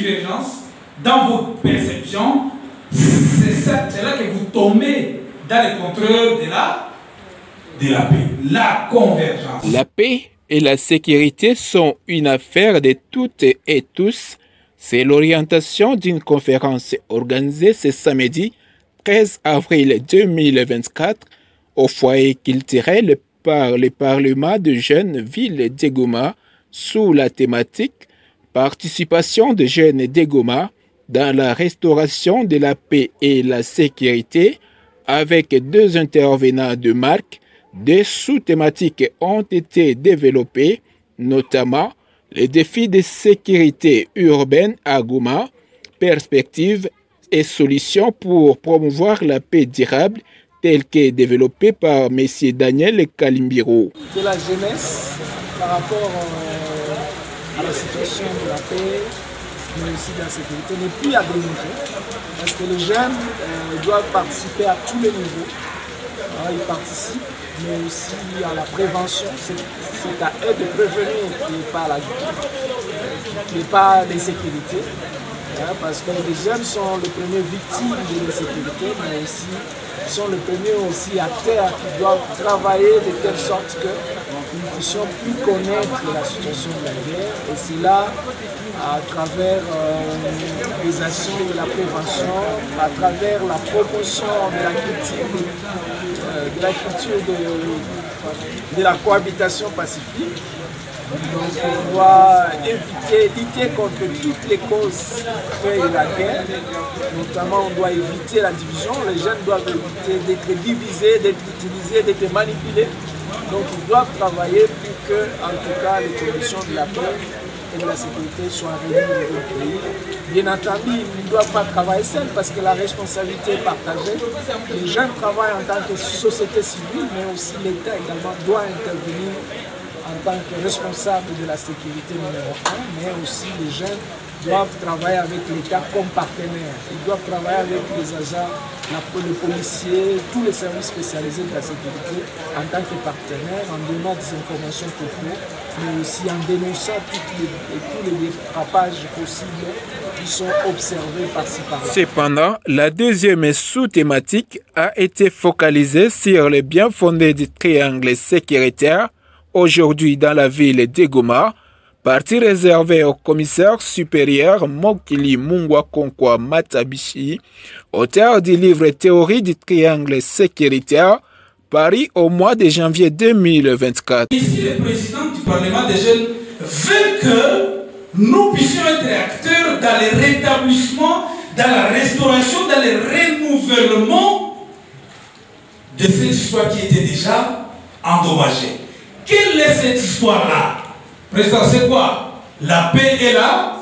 divergence dans vos perceptions, c'est là que vous tombez dans le contrôle de la paix, la convergence. La paix et la sécurité sont une affaire de toutes et tous. C'est l'orientation d'une conférence organisée ce samedi 13 avril 2024 au foyer culturel par le Parlement de jeunes villes de Goma sous la thématique « Participation des jeunes de Goma dans la restauration de la paix et la sécurité » avec 2 intervenants de marque. Des sous-thématiques ont été développées, notamment les défis de sécurité urbaine à Goma, perspectives et solutions pour promouvoir la paix durable, telle qu'est développée par M. Daniel Kalimbiro. De la jeunesse par rapport à la situation de la paix, mais aussi de la sécurité, n'est plus à démontrer, parce que les jeunes doivent participer à tous les niveaux. Ils participent, mais aussi à la prévention. C'est à eux de prévenir qu'il n'y ait pas l'insécurité. Parce que les jeunes sont les premières victimes de l'insécurité, mais aussi sont les premiers aussi acteurs qui doivent travailler de telle sorte que nous puissions plus connaître la situation de la guerre. Et c'est là, à travers les actions de la prévention, à travers la promotion de la culture de la cohabitation pacifique. Donc on doit lutter contre toutes les causes de la guerre. Notamment on doit éviter la division. Les jeunes doivent éviter d'être divisés, d'être utilisés, d'être manipulés. Donc ils doivent travailler pour que, en tout cas, les conditions de la paix et de la sécurité soient réunies dans notre pays. Bien entendu, ils ne doivent pas travailler seuls parce que la responsabilité est partagée. Les jeunes travaillent en tant que société civile, mais aussi l'État également doit intervenir en tant que responsable de la sécurité numéro 1, mais aussi les jeunes doivent travailler avec l'État comme partenaire. Ils doivent travailler avec les agents, les policiers, tous les services spécialisés de la sécurité en tant que partenaires, en donnant des informations qu'il faut, mais aussi en dénonçant tous les dérapages possibles qui sont observés par-ci par-là. Cependant, la deuxième sous-thématique a été focalisée sur le bien fondé du triangle sécuritaire aujourd'hui dans la ville de Goma, partie réservée au commissaire supérieur Mokili Mungwa Konkwa Matabishi, auteur du livre Théorie du triangle sécuritaire, paru au mois de janvier 2024. Ici, le président du Parlement des jeunes veut que nous puissions être acteurs dans le rétablissement, dans la restauration, dans le renouvellement de cette histoire qui était déjà endommagée. Quelle est cette histoire-là? Président, c'est quoi? La paix est là.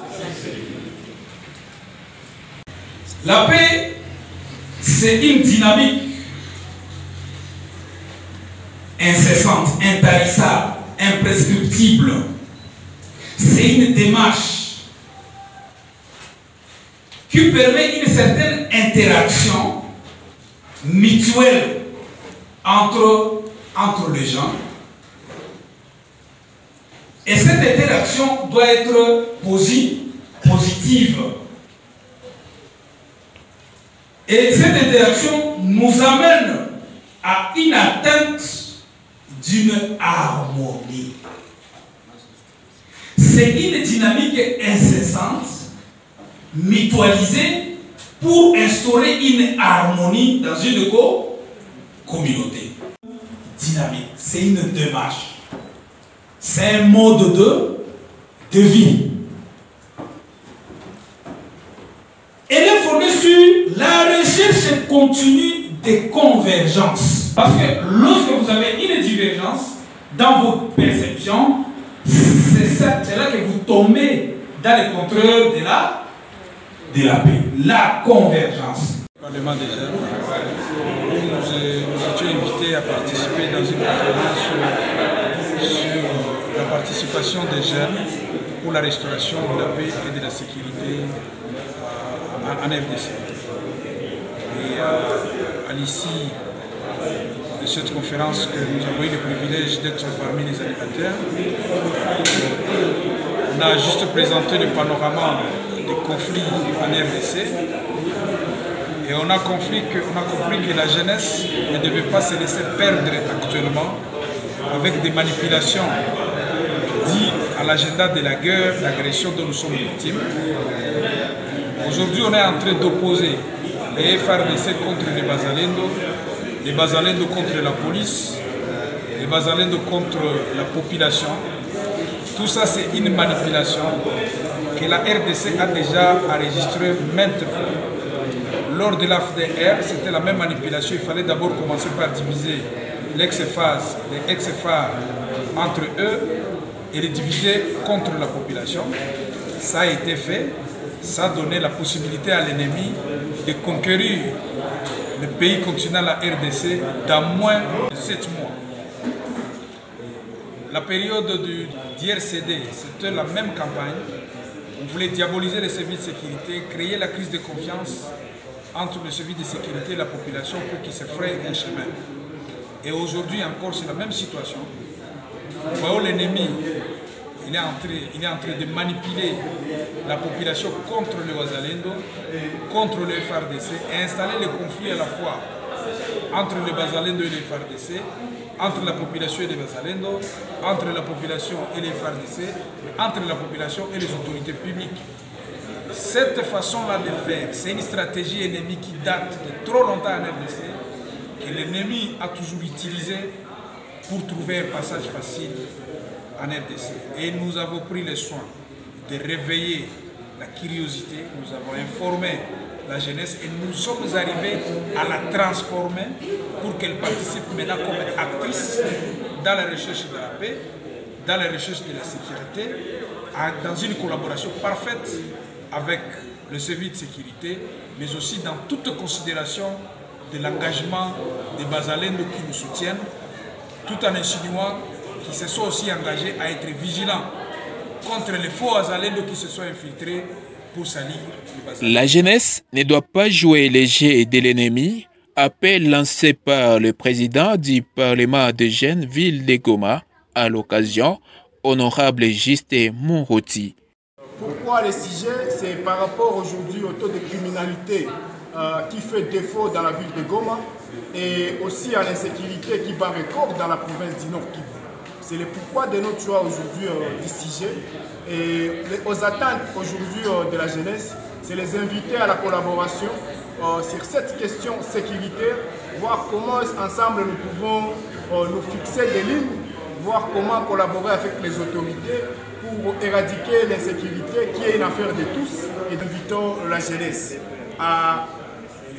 La paix, c'est une dynamique incessante, intarissable, imprescriptible. C'est une démarche qui permet une certaine interaction mutuelle entre les gens. Et cette interaction doit être positive. Et cette interaction nous amène à une atteinte d'une harmonie. C'est une dynamique incessante, mutualisée, pour instaurer une harmonie dans une communauté. Dynamique, c'est une démarche. C'est un mode de vie. Elle est fondée sur la recherche continue de convergence. Parce que lorsque vous avez une divergence dans vos perceptions, c'est là que vous tombez dans le contrôle de la paix, la convergence. Parlement des jeunes, nous étions invités à participer dans une conférence sur la participation des jeunes pour la restauration de la paix et de la sécurité en RDC. Et à l'issue de cette conférence que nous avons eu le privilège d'être parmi les animateurs, on a juste présenté le panorama des conflits en RDC. Et on a compris que la jeunesse ne devait pas se laisser perdre actuellement avec des manipulations liées à l'agenda de la guerre, l'agression dont nous sommes victimes. Aujourd'hui, on est en train d'opposer les FARDC contre les Bazalendo contre la police, les Bazalendo contre la population. Tout ça, c'est une manipulation que la RDC a déjà enregistrée maintes fois. Lors de l'AFDR, c'était la même manipulation. Il fallait d'abord commencer par diviser l'ex-phase, les ex-phares entre eux et les diviser contre la population. Ça a été fait. Ça a donné la possibilité à l'ennemi de conquérir le pays continent, la RDC, dans moins de 7 mois. La période du RCD, c'était la même campagne. On voulait diaboliser les services de sécurité, créer la crise de confiance entre les services de sécurité et la population pour qu'ils se frayent un chemin. Et aujourd'hui encore, c'est la même situation. Voyons l'ennemi, il est en train de manipuler la population contre le Bazalendo, contre le FARDC et installer le conflit à la fois entre le Bazalendo et le FARDC, entre la population et les Bazalendo, entre la population et les FARDC, entre la population et les autorités publiques. Cette façon-là de faire, c'est une stratégie ennemie qui date de trop longtemps en RDC, que l'ennemi a toujours utilisée pour trouver un passage facile en RDC. Et nous avons pris le soin de réveiller la curiosité, nous avons informé la jeunesse et nous sommes arrivés à la transformer pour qu'elle participe maintenant comme actrice dans la recherche de la paix, dans la recherche de la sécurité, dans une collaboration parfaite avec le service de sécurité, mais aussi dans toute considération de l'engagement des Bazalendo qui nous soutiennent, tout en insinuant qu'ils se sont aussi engagés à être vigilants contre les faux Bazalendo qui se sont infiltrés pour salir les Bazalendo. La jeunesse ne doit pas jouer les jeux de l'ennemi, appel lancé par le président du Parlement de jeunes ville de Goma à l'occasion, honorable Justin Monroti. Pourquoi le sujet? C'est par rapport aujourd'hui au taux de criminalité qui fait défaut dans la ville de Goma et aussi à l'insécurité qui bat record dans la province du Nord Kivu. C'est le pourquoi de notre choix aujourd'hui du sujet. Et aux attentes aujourd'hui de la jeunesse, c'est les inviter à la collaboration sur cette question sécuritaire, voir comment ensemble nous pouvons nous fixer des lignes, voir comment collaborer avec les autorités pour éradiquer l'insécurité qui est une affaire de tous, et invitons la jeunesse à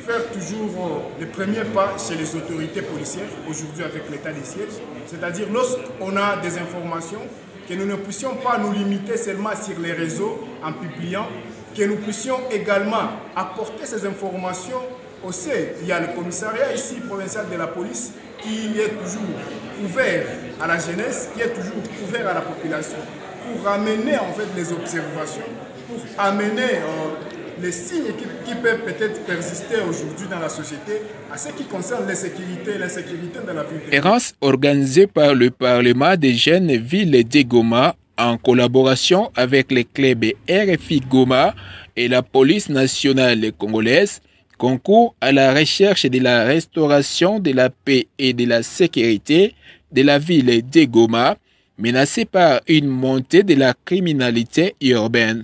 faire toujours les premiers pas chez les autorités policières, aujourd'hui avec l'état des sièges. C'est-à-dire lorsqu'on a des informations, que nous ne puissions pas nous limiter seulement sur les réseaux en publiant, que nous puissions également apporter ces informations au CEI. Il y a le commissariat ici provincial de la police qui est toujours ouvert à la jeunesse, qui est toujours ouvert à la population, pour amener en fait les observations, pour amener les signes qui peuvent peut-être persister aujourd'hui dans la société à ce qui concerne l'insécurité de la ville. Errance organisée par le Parlement des jeunes villes de Goma en collaboration avec les clubs RFI Goma et la police nationale congolaise concourt à la recherche de la restauration de la paix et de la sécurité de la ville de Goma menacée par une montée de la criminalité urbaine.